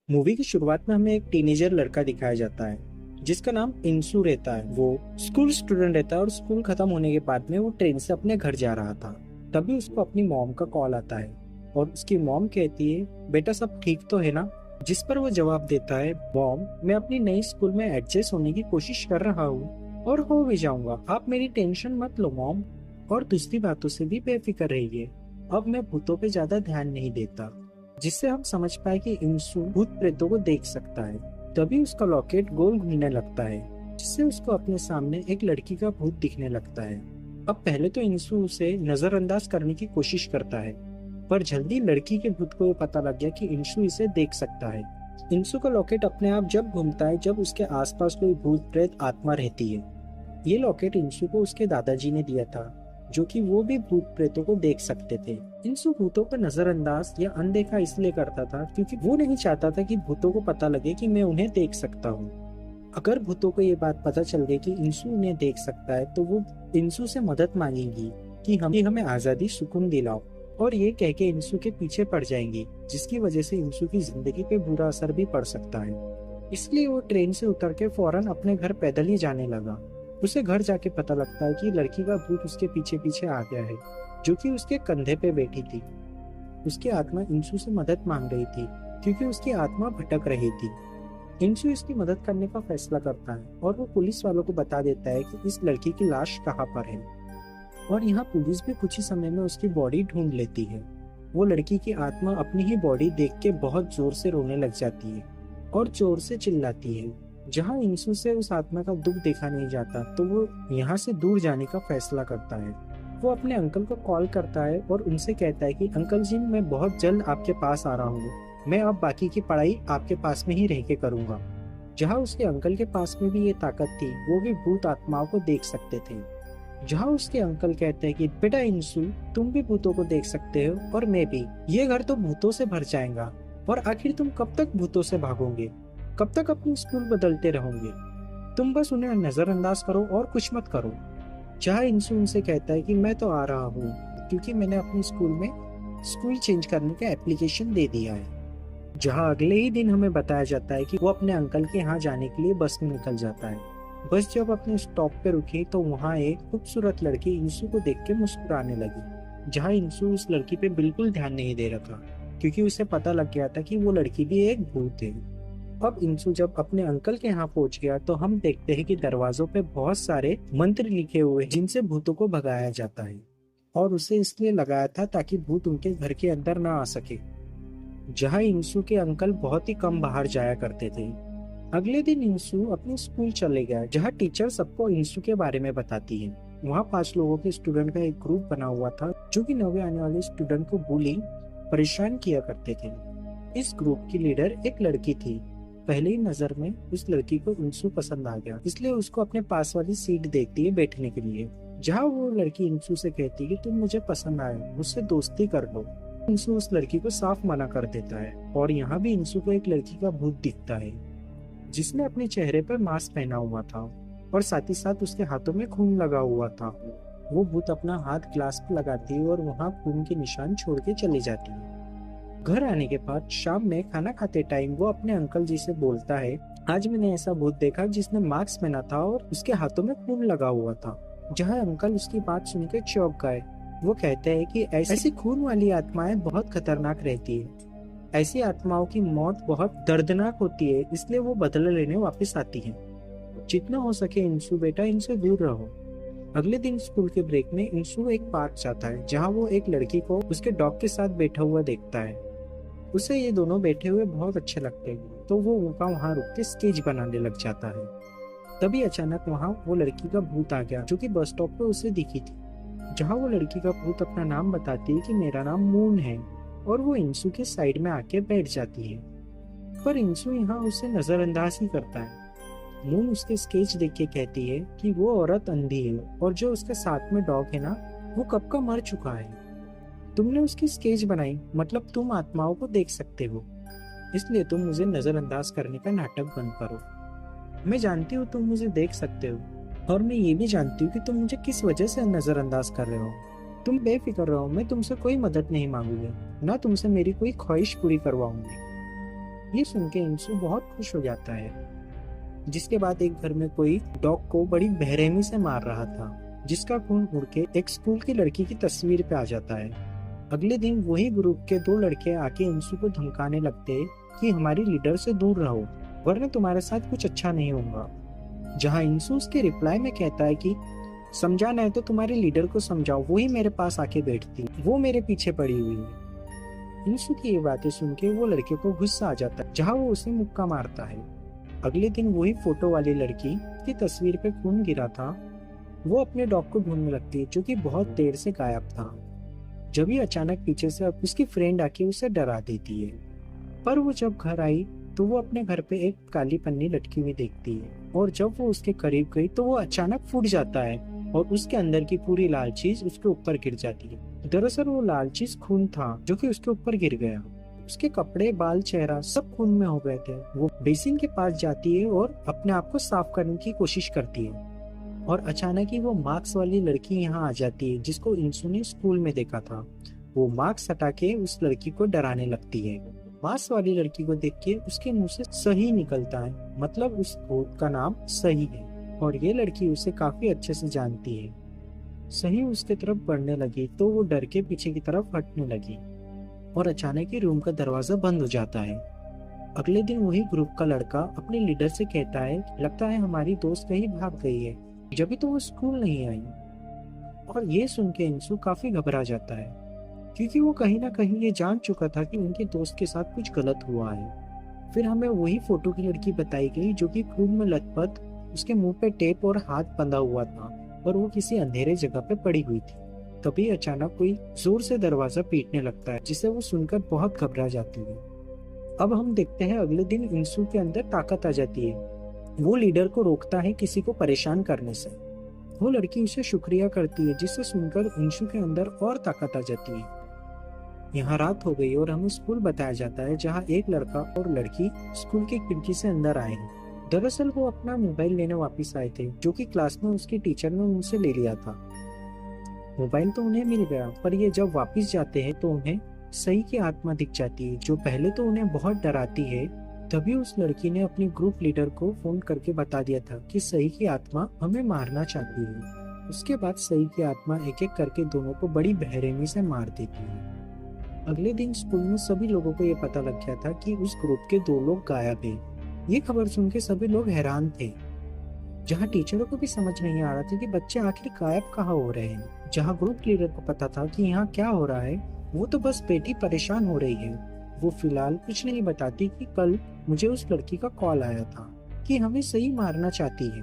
Movie की शुरुआत में हमें एक टीनेजर लड़का दिखाया जाता है जिसका नाम इंसू रहता है। वो स्कूल स्टूडेंट रहता है और स्कूल खत्म होने के बाद में वो ट्रेन से अपने घर जा रहा था। तभी उसको अपनी मॉम का कॉल आता है और उसकी मॉम कहती है, बेटा सब ठीक तो है ना। जिस पर वो जवाब देता है, मॉम मैं अपनी नई स्कूल में एडजस्ट होने की कोशिश कर रहा हूँ और हो भी जाऊंगा, आप मेरी टेंशन मत लो मॉम। और दूसरी बातों से भी बेफिक्र रहिए, अब मैं भूतों पे ज्यादा ध्यान नहीं देता। जिससे हम समझ पाए कि इंसू भूत प्रेतों को देख सकता है। तभी उसका लॉकेट गोल घूमने लगता है जिससे उसको अपने सामने एक लड़की का भूत दिखने लगता है। अब पहले तो इंसू उसे नजरअंदाज करने की कोशिश करता है, पर जल्दी लड़की के भूत को ये पता लग गया कि इंसू इसे देख सकता है। इंसू का लॉकेट अपने आप जब घूमता है जब उसके आसपास कोई भूत प्रेत आत्मा रहती है। ये लॉकेट इंसू को उसके दादाजी ने दिया था, जो कि वो भी भूत प्रेतों को देख सकते थे। इंसू भूतों को नजरअंदाज या अनदेखा इसलिए करता था क्योंकि वो नहीं चाहता था कि भूतों को पता लगे कि मैं उन्हें देख सकता हूँ। अगर भूतों को ये बात पता चल गई कि इंसू उन्हें देख सकता है तो वो इंसू से मदद मांगेंगी कि हमें आजादी सुकून दिलाओ, और ये कह के इंसू के पीछे पड़ जाएंगी, जिसकी वजह से इंसू की जिंदगी पे बुरा असर भी पड़ सकता है। इसलिए वो ट्रेन से उतर के फौरन अपने घर पैदल ही जाने लगा। उसे घर जाके पता लगता है कि लड़की का भूत उसके पीछे पीछे आ गया है, जो कि उसके कंधे पे बैठी थी। उसकी आत्मा इंसू से मदद मांग रही थी क्योंकि उसकी आत्मा भटक रही थी। इंसू इसकी मदद करने का फैसला करता है और वो पुलिस वालों को बता देता है कि इस लड़की की लाश कहाँ पर है। और यहाँ पुलिस भी कुछ ही समय में उसकी बॉडी ढूंढ लेती है। वो लड़की की आत्मा अपनी ही बॉडी देख के बहुत जोर से रोने लग जाती है और जोर से चिल्लाती है। जहाँ इंसू से उस आत्मा का दुख देखा नहीं जाता तो वो यहाँ से दूर जाने का फैसला करता है। वो अपने अंकल को कॉल करता है और उनसे कहता है कि अंकल जी मैं बहुत जल्द आपके पास आ रहा हूँ, मैं अब बाकी की पढ़ाई आपके पास में ही रह के करूँगा। जहाँ उसके अंकल के पास में भी ये ताकत थी, वो भी भूत आत्माओं को देख सकते थे। जहाँ उसके अंकल कहते हैं कि बेटा इंसू तुम भी भूतों को देख सकते हो और मैं भी, ये घर तो भूतों से भर जाएगा और आखिर तुम कब तक भूतों से भागोगे, कब तक अपनी स्कूल बदलते रहोगे, तुम बस उन्हें नजरअंदाज करो और कुछ मत करो। जहाँ इंसू उनसे कहता है कि मैं तो आ रहा हूँ क्योंकि मैंने अपनी स्कूल में स्कूल चेंज करने का एप्लीकेशन दे दिया है। जहाँ अगले ही दिन हमें बताया जाता है कि वो अपने अंकल के यहाँ जाने के लिए बस में निकल जाता है। बस जब अपने स्टॉप पे रुकी तो वहाँ एक खूबसूरत लड़की इंसू को देख के मुस्कुराने लगी। जहाँ इंसू उस लड़की पे बिल्कुल ध्यान नहीं दे रहा था क्योंकि उसे पता लग गया था कि वो लड़की भी एक भूत है। अब इंसू जब अपने अंकल के यहाँ पहुंच गया तो हम देखते हैं कि दरवाजों पे बहुत सारे मंत्र लिखे हुए जिनसे भूतों को भगाया जाता है, और उसे इसलिए लगाया था ताकि भूत उनके घर के अंदर ना आ सके। जहाँ इंसू के अंकल बहुत ही कम बाहर जाया करते थे। अगले दिन इंसू अपने स्कूल चले गया जहाँ टीचर सबको इंसू के बारे में बताती है। वहाँ 5 लोगों के स्टूडेंट का एक ग्रुप बना हुआ था जो कि नवे आने वाले स्टूडेंट को बुली परेशान किया करते थे। इस ग्रुप की लीडर एक लड़की थी। पहले ही नजर में उस लड़की को इंसू पसंद आ गया, इसलिए उसको अपने पास वाली सीट देती है बैठने के लिए। जहाँ वो लड़की इंसू से कहती है कि तुम मुझे पसंद आए, मुझसे दोस्ती कर लो। इंसू उस लड़की को साफ मना कर देता है और यहाँ भी इंसू को एक लड़की का भूत दिखता है जिसने अपने चेहरे पर मास्क पहना हुआ था और साथ ही साथ उसके हाथों में खून लगा हुआ था। वो भूत अपना हाथ ग्लास पर लगाती है और वहाँ खून के निशान छोड़ के चली जाती है। घर आने के बाद शाम में खाना खाते टाइम वो अपने अंकल जी से बोलता है, आज मैंने ऐसा भूत देखा जिसने मास्क पहना था और उसके हाथों में खून लगा हुआ था। जहाँ अंकल उसकी बात सुनकर चौंक गए। वो कहते हैं कि ऐसी खून वाली आत्माएं बहुत खतरनाक रहती है, ऐसी आत्माओं की मौत बहुत दर्दनाक होती है, इसलिए वो बदला लेने वापस आती है। जितना हो सके इंसू बेटा इनसे दूर रहो। अगले दिन स्कूल के ब्रेक में इंसू एक पार्क जाता है जहाँ वो एक लड़की को उसके डॉग के साथ बैठा हुआ देखता है। उसे ये दोनों बैठे हुए बहुत अच्छे लगते हैं तो वो उनका वहाँ रुक के स्केच बनाने लग जाता है। तभी अचानक वहाँ वो लड़की का भूत आ गया जो कि बस स्टॉप पे उसे दिखी थी। जहाँ वो लड़की का भूत अपना नाम बताती है कि मेरा नाम मून है, और वो इंसू के साइड में आके बैठ जाती है। पर इंसू यहाँ उसे नजरअंदाज ही करता है। मून उसके स्केच देख के कहती है कि वो औरत अंधी है और जो उसके साथ में डॉग है ना, वो कब का मर चुका है। तुमने उसकी स्केच बनाई, मतलब तुम आत्माओं को देख सकते हो, इसलिए तुम मुझे नजरअंदाज करने का नाटक बंद करो। मैं जानती हूँ तुम मुझे देख सकते हो, और मैं ये भी जानती हूँ कि तुम मुझे किस वजह से नजरअंदाज कर रहे हो। तुम बेफिक्र रहो, मैं तुमसे कोई मदद नहीं मांगूंगी, ना तुमसे मेरी कोई ख्वाहिश पूरी करवाऊंगी। ये सुन के इंसू बहुत खुश हो जाता है। जिसके बाद एक घर में कोई डॉग को बड़ी बेरहमी से मार रहा था, जिसका खून उड़ के एक स्कूल की लड़की की तस्वीर पे आ जाता है। अगले दिन वही ग्रुप के दो लड़के आके इंसू को धमकाने लगते हैं कि हमारी लीडर से दूर रहो, वरना तुम्हारे साथ कुछ अच्छा नहीं होगा। जहाँ इंसू उसके रिप्लाई में कहता है कि समझाना है तो तुम्हारे लीडर को समझाओ, वही मेरे पास आके बैठती, वो मेरे पीछे पड़ी हुई है। इंसू की ये बातें सुन के वो लड़के को गुस्सा आ जाता है, जहाँ वो उसे मुक्का मारता है। अगले दिन वही फोटो वाली लड़की की तस्वीर पे खून गिरा था, वो अपने डॉग को ढूंढने लगती है जो कि बहुत देर से गायब था। जब ही अचानक पीछे से उसकी फ्रेंड आके उसे डरा देती है। पर वो जब घर आई तो वो अपने घर पे एक काली पन्नी लटकी हुई देखती है, और जब वो उसके करीब गई तो वो अचानक फूट जाता है और उसके अंदर की पूरी लाल चीज उसके ऊपर गिर जाती है। दरअसल वो लाल चीज खून था जो कि उसके ऊपर गिर गया। उसके कपड़े, बाल, चेहरा सब खून में हो गए थे। वो बेसिन के पास जाती है और अपने आप को साफ करने की कोशिश करती है, और अचानक ही वो मार्क्स वाली लड़की यहाँ आ जाती है जिसको इंसू ने स्कूल में देखा था। वो मार्क्स हटा के उस लड़की को डराने लगती है। मार्क्स वाली लड़की को देख के उसके मुंह से सही निकलता है, मतलब उस भूत का नाम सही है, और ये लड़की उसे काफी अच्छे से जानती है। सही उसके तरफ बढ़ने लगी तो वो डर के पीछे की तरफ हटने लगी, और अचानक ही रूम का दरवाजा बंद हो जाता है। अगले दिन वही ग्रुप का लड़का अपने लीडर से कहता है, लगता है हमारी दोस्त कहीं भाग गई है, जब तो वो स्कूल नहीं आई। और ये सुन के इंसू काफी घबरा जाता है, क्योंकि वो कहीं ना कहीं ये जान चुका था कि उनके दोस्त के साथ कुछ गलत हुआ है। फिर हमें वही फोटो की लड़की बताई गई जो कि खून में लथपथ, उसके मुंह पे टेप और हाथ बंधा हुआ था, और वो किसी अंधेरे जगह पे पड़ी हुई थी। तभी अचानक कोई जोर से दरवाजा पीटने लगता है, जिसे वो सुनकर बहुत घबरा जाती है। अब हम देखते हैं अगले दिन इंसू के अंदर ताकत आ जाती है। वो लीडर को रोकता है किसी को परेशान करने से। वो लड़की उसे शुक्रिया करती है, जिसे सुनकर इंसू के अंदर और ताकत आ जाती है। यहाँ रात हो गई और हमें स्कूल बताया जाता है, जहाँ एक लड़का और लड़की स्कूल की खिड़की से अंदर आए हैं। दरअसल वो अपना मोबाइल लेने वापस आए थे, जो कि क्लास में उसकी टीचर ने उनसे ले लिया था। मोबाइल तो उन्हें मिल गया, पर ये जब वापस जाते हैं तो उन्हें सही की आत्मा दिख जाती है, जो पहले तो उन्हें बहुत डराती है। तभी उस लड़की ने अपनी ग्रुप लीडर को फोन करके बता दिया था कि सही की आत्मा हमें मारना चाहती है। उसके बाद सही की आत्मा एक एक करके दोनों को बड़ी बेरहमी से मार देती है। अगले दिन स्कूल में सभी लोगों को ये पता लग गया था कि उस ग्रुप के दो लोग गायब हैं। ये खबर सुन के सभी लोग हैरान थे, जहाँ टीचरों को भी समझ नहीं आ रहा था कि बच्चे आखिर गायब कहाँ हो रहे हैं। जहाँ ग्रुप लीडर को पता था कि यहाँ क्या हो रहा है, वो तो बस बेटी परेशान हो रही है। वो फिलहाल कुछ नहीं बताती कि कल मुझे उस लड़की का कॉल आया था कि हमें सही मारना चाहती है।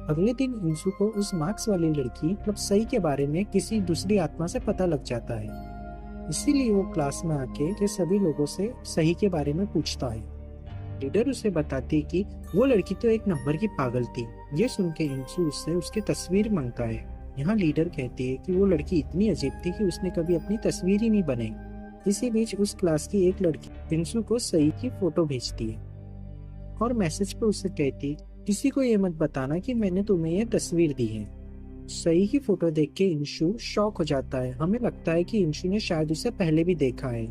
अगले दिन इंसू को उस मार्क्स वाली लड़की मतलब सही के बारे में किसी दूसरी आत्मा से पता लग जाता है। इसीलिए वो क्लास में आके के सभी लोगों से सही के बारे में पूछता है। लीडर उसे बताती कि वो लड़की तो एक नंबर की पागल थी। ये सुन के इंसू उससे उसकी तस्वीर मांगता है। यहाँ लीडर कहती है कि वो लड़की इतनी अजीब थी कि उसने कभी अपनी तस्वीर ही नहीं बनाई। इसी बीच उस क्लास की एक लड़की इंसू को सही की फोटो भेजती है, और मैसेज पे उसे कहती, किसी को ये मत बताना कि मैंने तुम्हें ये तस्वीर दी है। सही की फोटो देख के इंशु शॉक हो जाता है। हमें लगता है कि इंशु ने शायद उसे पहले भी देखा है।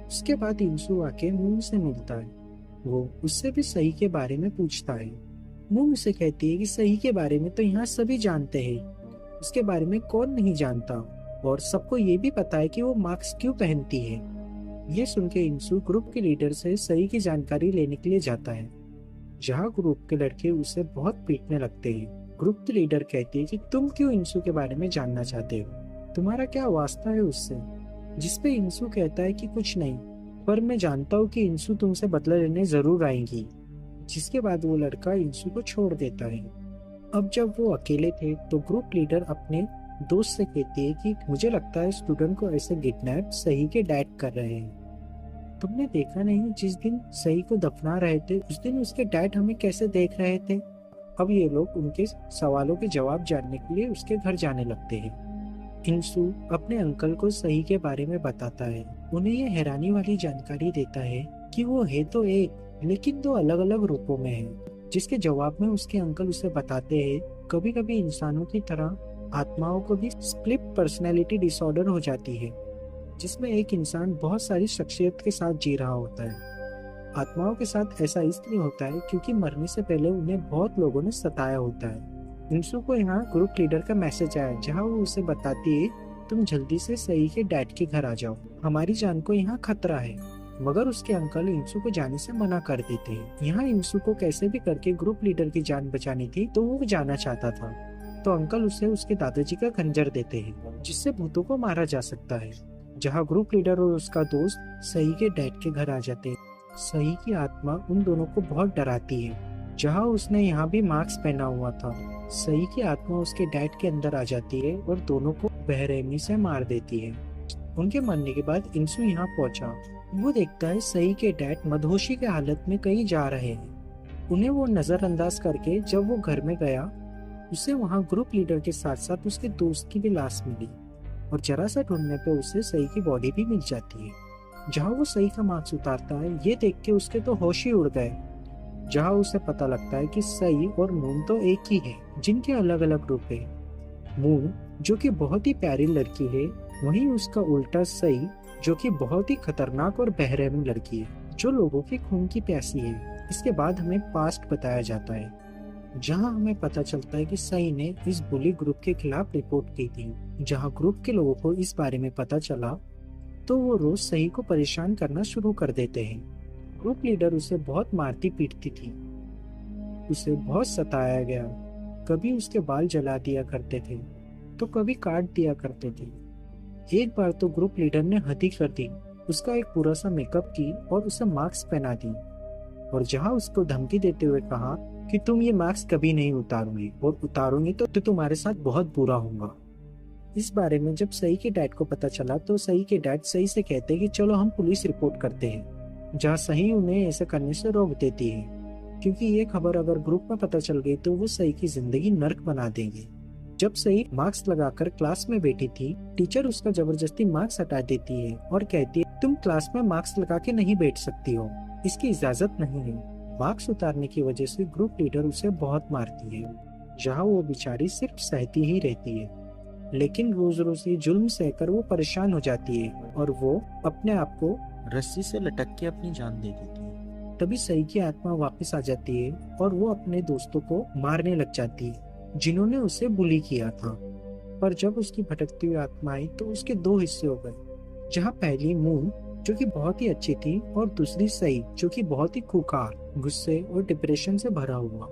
उसके बाद इंशु आके मून से मिलता है। वो उससे भी सही के बारे में पूछता है। मून उसे कहती है कि सही के बारे में तो यहाँ सभी जानते हैं, उसके बारे में कौन नहीं जानता, और सबको ये भी पता है कि वो मास्क क्यों पहनती है। ये सुन के इंशु ग्रुप के लीडर से सही की जानकारी लेने के लिए जाता है, जहाँ ग्रुप के लड़के उसे बहुत पीटने लगते हैं। ग्रुप की लीडर कहती है कि तुम क्यों इंसू के बारे में जानना चाहते हो, तुम्हारा क्या वास्ता है उससे। जिसपे इंसू कहता है कि कुछ नहीं, पर मैं जानता हूँ कि इंसू तुमसे बदला लेने जरूर आएंगी। जिसके बाद वो लड़का इंसू को छोड़ देता है। अब जब वो अकेले थे तो ग्रुप लीडर अपने दोस्त से कहती है कि मुझे लगता है स्टूडेंट को ऐसे किडनैप सही के डैड कर रहे हैं। तुमने देखा नहीं, जिस दिन सही को दफना रहे थे उस दिन उसके डैड हमें कैसे देख रहे थे। अब ये लोग उनके सवालों के जवाब जानने के लिए उसके घर जाने लगते हैं। इंसू अपने अंकल को सही के बारे में बताता है। उन्हें ये हैरानी वाली जानकारी देता है कि वो है तो एक, लेकिन दो अलग अलग रूपों में है। जिसके जवाब में उसके अंकल उसे बताते हैं कभी कभी इंसानों की तरह आत्माओं को भी स्प्लिट पर्सनैलिटी डिसऑर्डर हो जाती है, जिसमें एक इंसान बहुत सारी शख्सियत के साथ जी रहा होता है। आत्माओं के साथ ऐसा इसलिए होता है क्योंकि मरने से पहले उन्हें बहुत लोगों ने सताया होता है। इंसू को यहाँ ग्रुप लीडर का मैसेज आया जहाँ वो उसे बताती है, तुम जल्दी से सई के डैड के घर आ जाओ, हमारी जान को यहाँ खतरा है। मगर उसके अंकल इंसू को जाने से मना कर देते हैं। यहाँ इंसू को कैसे भी करके ग्रुप लीडर की जान बचानी थी तो वो जाना चाहता था, तो अंकल उसे उसके दादाजी का खंजर देते हैं जिससे भूतों को मारा जा सकता है। जहाँ ग्रुप लीडर और उसका दोस्त सई के डैड के घर आ जाते हैं। सई की आत्मा उन दोनों को बहुत डराती है। जहाँ उसने यहाँ भी मास्क पहना हुआ था, सई की आत्मा उसके डैड के अंदर आ जाती है और दोनों को बेरहमी से मार देती है। उनके मरने के बाद इंसू यहाँ पहुंचा। वो देखता है सई के डैड मदहोशी के हालत में कहीं जा रहे हैं। उन्हें वो नजरअंदाज करके जब वो घर में गया, उसे वहाँ ग्रुप लीडर के साथ साथ उसके दोस्त की भी लाश मिली और जरा सा ढूंढने पे उसे सई की बॉडी भी मिल जाती है। जहाँ वो सई का मास्क उतारता है, ये देख के उसके तो होश ही उड़ गए। जहाँ उसे पता लगता है कि सई और मून तो एक ही है, जिनके अलग अलग रूप है। मून जो कि बहुत ही प्यारी लड़की है, वहीं उसका उल्टा सई जो कि बहुत ही खतरनाक और बेरहमी लड़की है, जो लोगों के खून की प्यासी है। इसके बाद हमें पास्ट बताया जाता है, जहां हमें पता चलता है कि सई ने इस बुली ग्रुप के खिलाफ रिपोर्ट की थी। जहां ग्रुप के लोगों को इस बारे में पता चला तो वो रोज सई को परेशान करना शुरू कर देते हैं। ग्रुप लीडर उसे बहुत मारती पीटती थी, उसे बहुत सताया गया। कभी उसके बाल जला दिया करते थे तो कभी काट दिया करते थे। एक बार तो ग्रुप लीडर ने हद ही कर दी, उसका एक पूरा सा मेकअप की और उसे मास्क पहना दी और जहां उसको धमकी देते हुए कहा कि तुम ये मास्क कभी नहीं उतारोगे और उतारोगे तो तुम्हारे साथ बहुत बुरा होगा। इस बारे में जब सई के डैड को पता चला तो सई के डैड सई से कहते हैं कि चलो हम पुलिस रिपोर्ट करते हैं, जहाँ सही उन्हें ऐसा करने से रोक देती है क्योंकि ये खबर अगर ग्रुप में पता चल गई तो वो सई की जिंदगी नर्क बना देंगे। जब सई मास्क लगाकर क्लास में बैठी थी, टीचर उसका जबरदस्ती मास्क हटा देती है और कहती है तुम क्लास में मास्क लगा के नहीं बैठ सकती हो, इसकी इजाजत नहीं है। मास्क उतारने की वजह से ग्रुप लीडर उसे बहुत मारती है, जहाँ वो बेचारी सिर्फ सहती ही रहती है। लेकिन रोज रोज ये जुल्म सहकर वो परेशान हो जाती है और वो अपने आप को रस्सी से लटक के अपनी जान दे देती है। तभी सई की आत्मा वापस आ जाती है और वो अपने दोस्तों को मारने लग जाती है जिन्होंने उसे बुली किया था। पर जब उसकी भटकती हुई आत्मा आई तो उसके दो हिस्से हो गए, जहाँ पहली मून जो कि बहुत ही अच्छी थी और दूसरी सई जो कि बहुत ही खुकार, गुस्से और डिप्रेशन से भरा हुआ।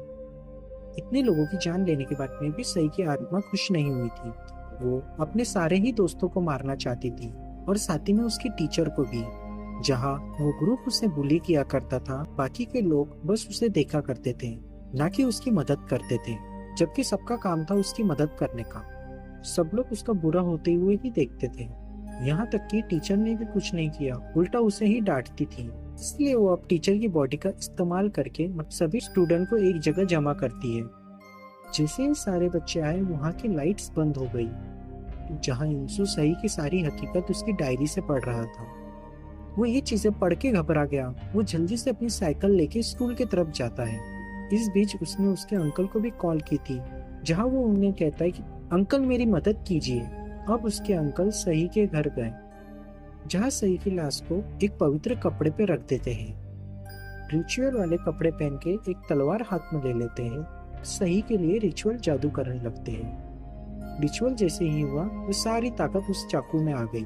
इतने लोगों की जान लेने के बाद में भी सई की आत्मा खुश नहीं हुई थी। वो अपने सारे ही दोस्तों को मारना चाहती थी और साथ ही में उसकी टीचर को भी। जहाँ वो ग्रुप उसे बुली किया करता था, बाकी के लोग बस उसे देखा करते थे, ना कि उसकी मदद करते थे, जबकि सबका काम था उसकी मदद करने का। सब लोग उसका बुरा होते हुए ही देखते थे। यहाँ तक कि टीचर ने भी कुछ नहीं किया, उल्टा उसे ही डांटती थी। इसलिए वो अब टीचर की बॉडी का इस्तेमाल करके सभी स्टूडेंट को एक जगह जमा करती है। जैसे ही सारे बच्चे आए, वहाँ की लाइट्स बंद हो गई। जहाँ इंसू सही की सारी हकीकत उसकी डायरी से पढ़ रहा था। वो ये चीजें पढ़ के घबरा गया। वो जल्दी से अपनी साइकिल लेके स्कूल की तरफ जाता है। इस बीच उसने उसके अंकल को भी कॉल की थी, जहाँ वो उन्हें कहता है कि अंकल मेरी मदद कीजिए। अब उसके अंकल सही के घर गए, जहाँ सही की लाश को एक पवित्र कपड़े पे रख देते हैं। रिचुअल वाले कपड़े पहन के एक तलवार हाथ में ले लेते हैं। सही के लिए रिचुअल जादू करने लगते हैं। रिचुअल जैसे ही हुआ, वो सारी ताकत उस चाकू में आ गई।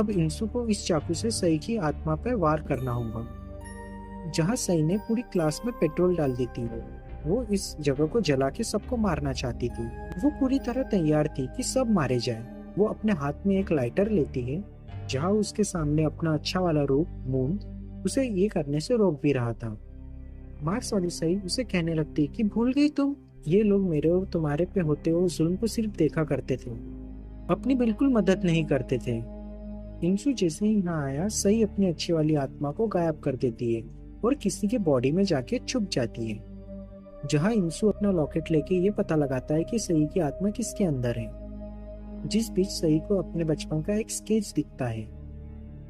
अब इंसू को इस चाकू से सही की आत्मा पर वार करना होगा। जहाँ सही ने पूरी क्लास में पेट्रोल डाल दी थी। वो इस जगह को जला के सबको मारना चाहती थी। वो पूरी तरह तैयार थी कि सब मारे जाए। वो अपने हाथ में एक लाइटर लेती है, जहाँ उसके सामने अपना अच्छा वाला रूप मून उसे ये करने से रोक भी रहा था। मार्क्स वाली सही उसे कहने लगती कि भूल गई तुम, ये लोग मेरे और तुम्हारे पे होते हुए जुल्म को सिर्फ देखा करते थे, अपनी बिल्कुल मदद नहीं करते थे। इंसू जैसे ही यहाँ आया, सही अपनी अच्छी वाली आत्मा को गायब कर देती है और किसी के बॉडी में जाके छुप जाती है। जहाँ इंसू अपना लॉकेट लेके ये पता लगाता है कि सही की आत्मा किसके अंदर है। जिस बीच सही को अपने बचपन का एक स्केच दिखता है,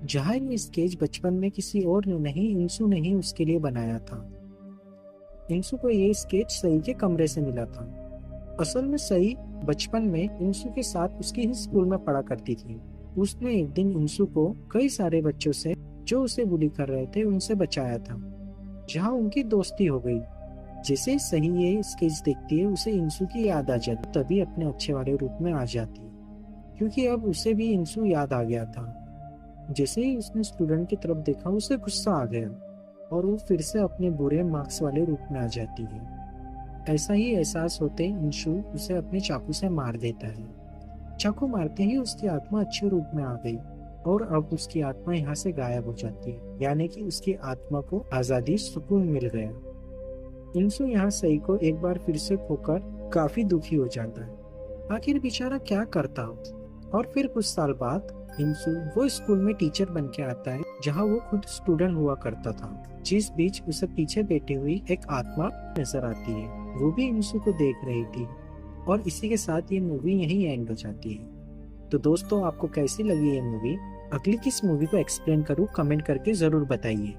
जहाँ ये स्केच बचपन में किसी और ने नहीं, इंसू ने ही उसके लिए बनाया था। इंसू को ये स्केच सही के कमरे से मिला था। असल में सही बचपन में इंसू के साथ उसके ही स्कूल में पढ़ा करती थी। उसने एक दिन इंसू को कई सारे बच्चों से जो उसे बुली कर रहे थे उनसे बचाया था, जहाँ उनकी दोस्ती हो गई। जैसे ही सही ये स्केच देखती है उसे इंसू की याद आ जाती, तभी अपने अच्छे वाले रूप में आ जाती है, क्योंकि अब उसे भी इंसू याद आ गया था। जैसे ही उसने स्टूडेंट की तरफ देखा उसे गुस्सा आ गया और वो फिर से अपने बुरे मार्क्स वाले रूप में आ जाती है। ऐसा ही एहसास होते ही इंशु उसे अपने चाकू से मार देता है। चाकू मारते ही उसकी आत्मा अच्छे रूप में आ गई और अब उसकी आत्मा यहाँ से गायब हो जाती है, यानी कि उसकी आत्मा को आजादी, सुकून मिल गया। इंसु यहाँ सही को एक बार फिर से खोकर काफी दुखी हो जाता है। आखिर बेचारा क्या करता हो। और फिर कुछ साल बाद इंसु वो स्कूल में टीचर बन के आता है जहाँ वो खुद स्टूडेंट हुआ करता था। जिस बीच उसे पीछे बैठी हुई एक आत्मा नजर आती है, वो भी इंसु को देख रही थी। और इसी के साथ ये मूवी यहीं एंड हो जाती है। तो दोस्तों, आपको कैसी लगी ये मूवी? अगली किस मूवी को एक्सप्लेन करूँ, कमेंट करके जरूर बताइए।